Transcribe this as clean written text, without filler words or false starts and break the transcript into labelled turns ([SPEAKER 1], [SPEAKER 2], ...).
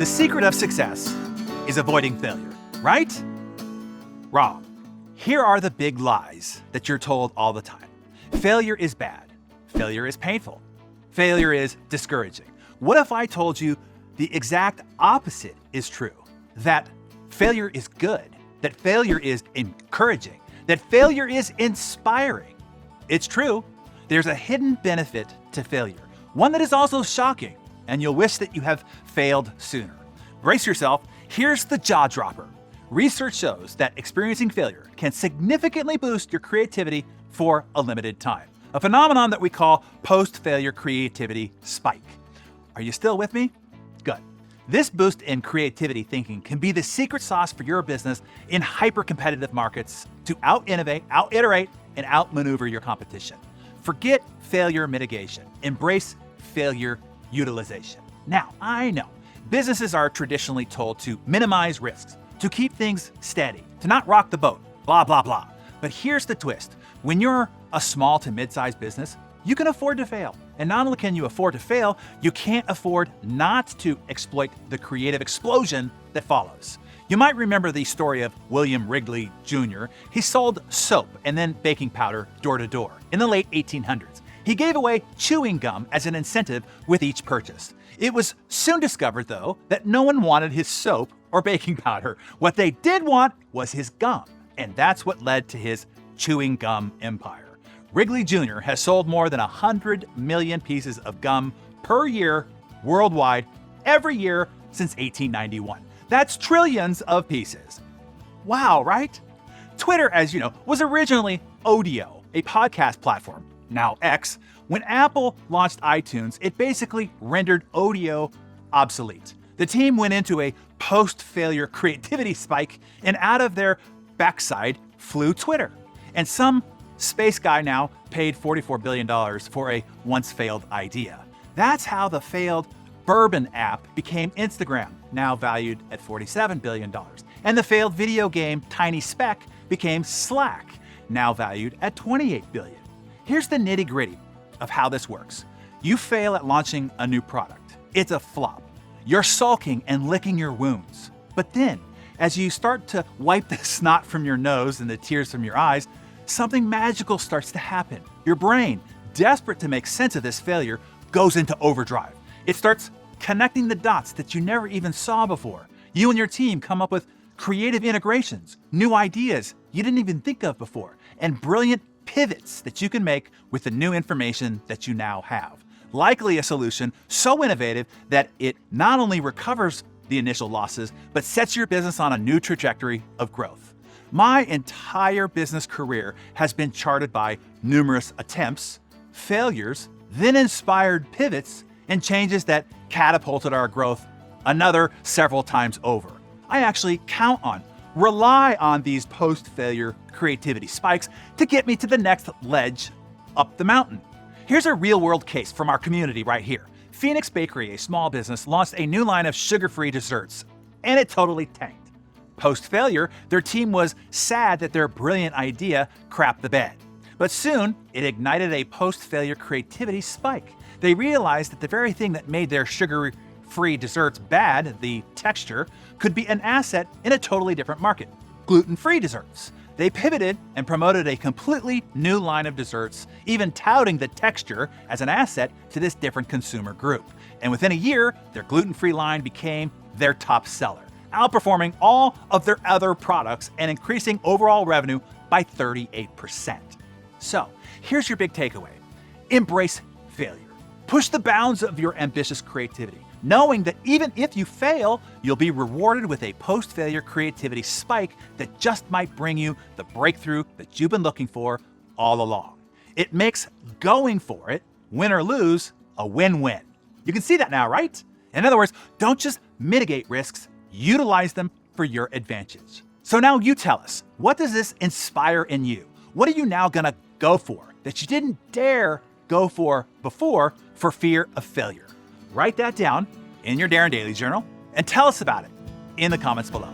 [SPEAKER 1] The secret of success is avoiding failure, right? Wrong. Here are the big lies that you're told all the time. Failure is bad. Failure is painful. Failure is discouraging. What if I told you the exact opposite is true? That failure is good, that failure is encouraging, that failure is inspiring. It's true. There's a hidden benefit to failure, one that is also shocking, and you'll wish that you have failed sooner. Brace yourself. Here's the jaw dropper. Research shows that experiencing failure can significantly boost your creativity for a limited time, a phenomenon that we call post-failure creativity spike. Are you still with me? Good. This boost in creativity thinking can be the secret sauce for your business in hyper-competitive markets to out-innovate, out-iterate, and out-maneuver your competition. Forget failure mitigation. Embrace failure utilization. Now, I know businesses are traditionally told to minimize risks, to keep things steady, to not rock the boat, blah, blah, blah. But here's the twist. When you're a small to mid-sized business, you can afford to fail. And not only can you afford to fail, you can't afford not to exploit the creative explosion that follows. You might remember the story of William Wrigley Jr. He sold soap and then baking powder door to door in the late 1800s. He gave away chewing gum as an incentive with each purchase. It was soon discovered, though, that no one wanted his soap or baking powder. What they did want was his gum, and that's what led to his chewing gum empire. Wrigley Jr. has sold more than 100 million pieces of gum per year worldwide every year since 1891. That's trillions of pieces. Wow, right? Twitter, as you know, was originally Audio, a podcast platform, now X. When Apple launched iTunes, it basically rendered Audio obsolete. The team went into a post-failure creativity spike, and out of their backside flew Twitter. And some space guy now paid $44 billion for a once failed idea. That's how the failed bourbon app became Instagram, now valued at $47 billion. And the failed video game Tiny Speck became Slack, now valued at $28 billion. Here's the nitty-gritty of how this works. You fail at launching a new product. It's a flop. You're sulking and licking your wounds. But then, as you start to wipe the snot from your nose and the tears from your eyes, something magical starts to happen. Your brain, desperate to make sense of this failure, goes into overdrive. It starts connecting the dots that you never even saw before. You and your team come up with creative integrations, new ideas you didn't even think of before, and brilliant pivots that you can make with the new information that you now have. Likely a solution so innovative that it not only recovers the initial losses, but sets your business on a new trajectory of growth. My entire business career has been charted by numerous attempts, failures, then inspired pivots, and changes that catapulted our growth another several times over. I actually rely on these post-failure creativity spikes to get me to the next ledge up the mountain. Here's a real-world case from our community right here. Phoenix Bakery, a small business, launched a new line of sugar-free desserts, and it totally tanked. Post-failure, their team was sad that their brilliant idea crapped the bed. But soon, it ignited a post-failure creativity spike. They realized that the very thing that made their sugar-free desserts bad, the texture, could be an asset in a totally different market, gluten-free desserts. They pivoted and promoted a completely new line of desserts, even touting the texture as an asset to this different consumer group. And within a year, their gluten-free line became their top seller, outperforming all of their other products and increasing overall revenue by 38%. So, here's your big takeaway. Embrace failure. Push the bounds of your ambitious creativity, knowing that even if you fail, you'll be rewarded with a post-failure creativity spike that just might bring you the breakthrough that you've been looking for all along. It makes going for it, win or lose, a win-win. You can see that now, right? In other words, don't just mitigate risks, utilize them for your advantage. So now you tell us, what does this inspire in you? What are you now gonna go for that you didn't dare go for before for fear of failure? Write that down in your Darren Daily Journal and tell us about it in the comments below.